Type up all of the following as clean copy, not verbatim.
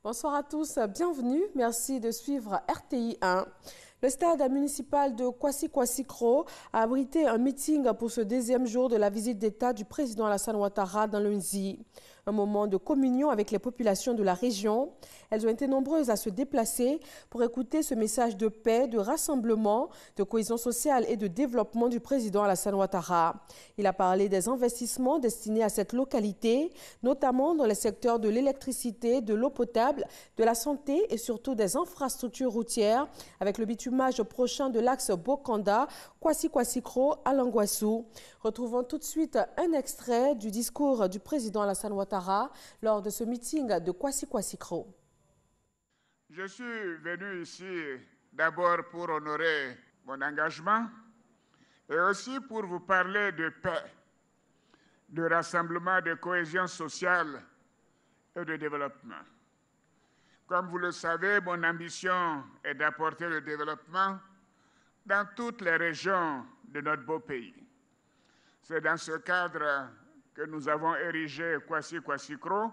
Bonsoir à tous, bienvenue. Merci de suivre RTI 1. Le stade municipal de Kwasi-Kwasi-Kro a abrité un meeting pour ce deuxième jour de la visite d'État du président Alassane Ouattara dans le Nzi. Un moment de communion avec les populations de la région. Elles ont été nombreuses à se déplacer pour écouter ce message de paix, de rassemblement, de cohésion sociale et de développement du président Alassane Ouattara. Il a parlé des investissements destinés à cette localité, notamment dans les secteurs de l'électricité, de l'eau potable, de la santé et surtout des infrastructures routières avec le bitumage prochain de l'axe Bokanda, Kwasi-Kwasi-Kro à Languassou. Retrouvons tout de suite un extrait du discours du président Alassane Ouattara lors de ce meeting de Kwasi-Kwasi-Kro. Je suis venu ici d'abord pour honorer mon engagement et aussi pour vous parler de paix, de rassemblement, de cohésion sociale et de développement. Comme vous le savez, mon ambition est d'apporter le développement dans toutes les régions de notre beau pays. C'est dans ce cadre que nous avons érigé Kwasi-Kwasi-Kro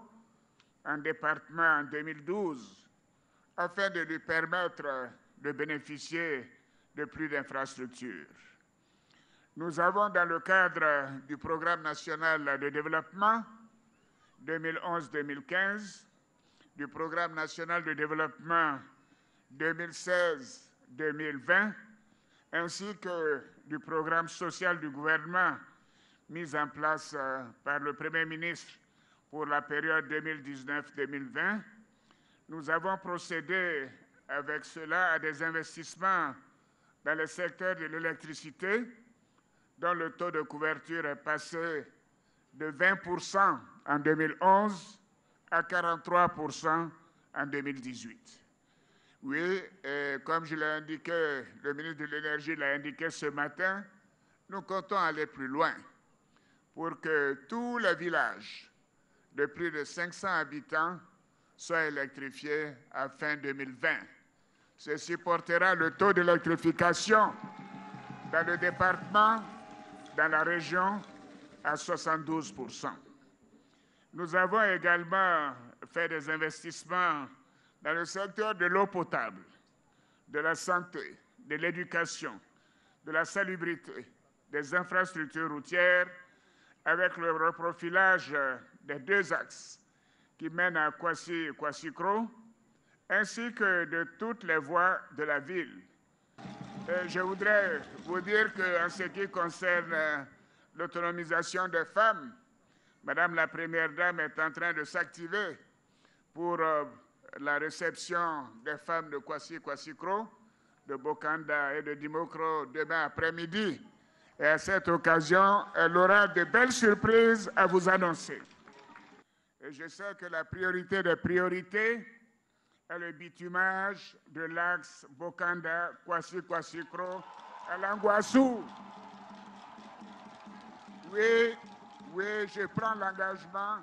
en département en 2012 afin de lui permettre de bénéficier de plus d'infrastructures. Nous avons, dans le cadre du Programme national de développement 2011-2015, du Programme national de développement 2016-2020, ainsi que du programme social du gouvernement mis en place par le Premier ministre pour la période 2019-2020, nous avons procédé avec cela à des investissements dans le secteur de l'électricité, dont le taux de couverture est passé de 20% en 2011 à 43% en 2018. Oui, et comme je l'ai indiqué, le ministre de l'Énergie l'a indiqué ce matin, nous comptons aller plus loin pour que tous les villages de plus de 500 habitants soient électrifiés à fin 2020. Ceci portera le taux d'électrification dans le département, dans la région, à 72%. Nous avons également fait des investissements dans le secteur de l'eau potable, de la santé, de l'éducation, de la salubrité, des infrastructures routières, avec le reprofilage des deux axes qui mènent à Kwasi-Kwasi-Kro, ainsi que de toutes les voies de la ville. Et je voudrais vous dire qu'en ce qui concerne l'autonomisation des femmes, Madame la Première Dame est en train de s'activer pour la réception des femmes de Kwasi-Kwasi-Kro, de Bokanda et de Dimokro demain après-midi. Et à cette occasion, elle aura de belles surprises à vous annoncer. Et je sais que la priorité des priorités est le bitumage de l'axe Bokanda, Kwasi-Kwasi-Kro à Languassou. Oui, je prends l'engagement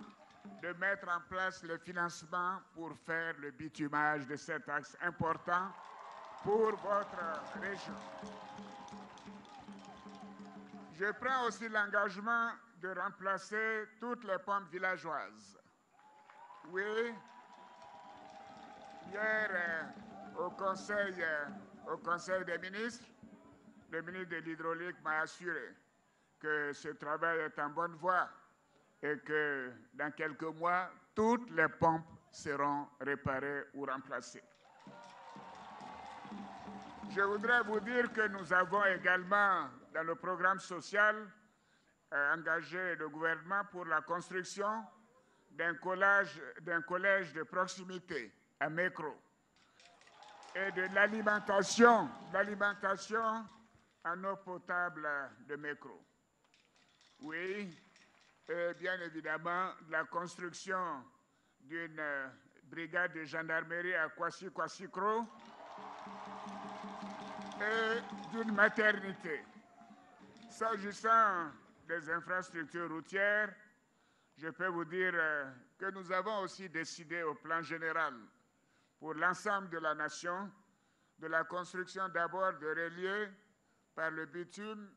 de mettre en place le financement pour faire le bitumage de cet axe important pour votre région. Je prends aussi l'engagement de remplacer toutes les pompes villageoises. Oui, hier au Conseil des ministres, le ministre de l'Hydraulique m'a assuré que ce travail est en bonne voie et que dans quelques mois, toutes les pompes seront réparées ou remplacées. Je voudrais vous dire que nous avons également, dans le programme social, engagé le gouvernement pour la construction d'un collège de proximité à Mekro et de l'alimentation en eau potable de Mekro. Oui, et bien évidemment, la construction d'une brigade de gendarmerie à Kwasi-Kwasi-Kro et d'une maternité. S'agissant des infrastructures routières, je peux vous dire que nous avons aussi décidé au plan général pour l'ensemble de la nation de la construction d'abord de relier par le bitume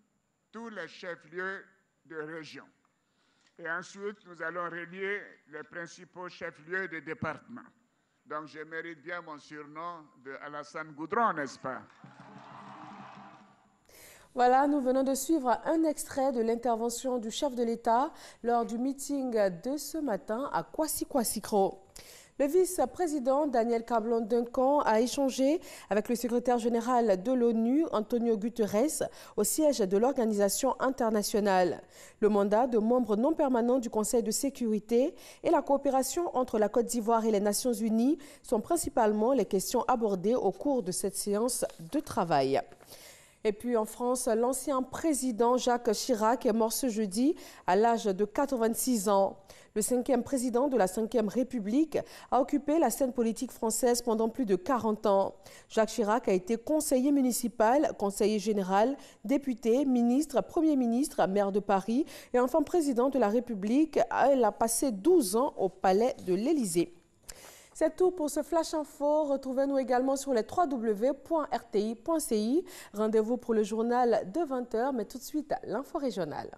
tous les chefs-lieux de région. Et ensuite, nous allons relier les principaux chefs-lieux de département Donc je mérite bien mon surnom de Alassane Goudron, n'est-ce pas? Voilà, nous venons de suivre un extrait de l'intervention du chef de l'État lors du meeting de ce matin à Kwasi-Kwasi-Kro. Le vice-président Daniel Cablon-Duncan a échangé avec le secrétaire général de l'ONU, Antonio Guterres, au siège de l'organisation internationale. Le mandat de membre non permanent du Conseil de sécurité et la coopération entre la Côte d'Ivoire et les Nations unies sont principalement les questions abordées au cours de cette séance de travail. Et puis en France, l'ancien président Jacques Chirac est mort ce jeudi à l'âge de 86 ans. Le 5e président de la 5e République a occupé la scène politique française pendant plus de 40 ans. Jacques Chirac a été conseiller municipal, conseiller général, député, ministre, Premier ministre, maire de Paris et enfin président de la République. Il a passé 12 ans au palais de l'Élysée. C'est tout pour ce Flash Info. Retrouvez-nous également sur les www.rti.ci. Rendez-vous pour le journal de 20h, mais tout de suite, l'info régionale.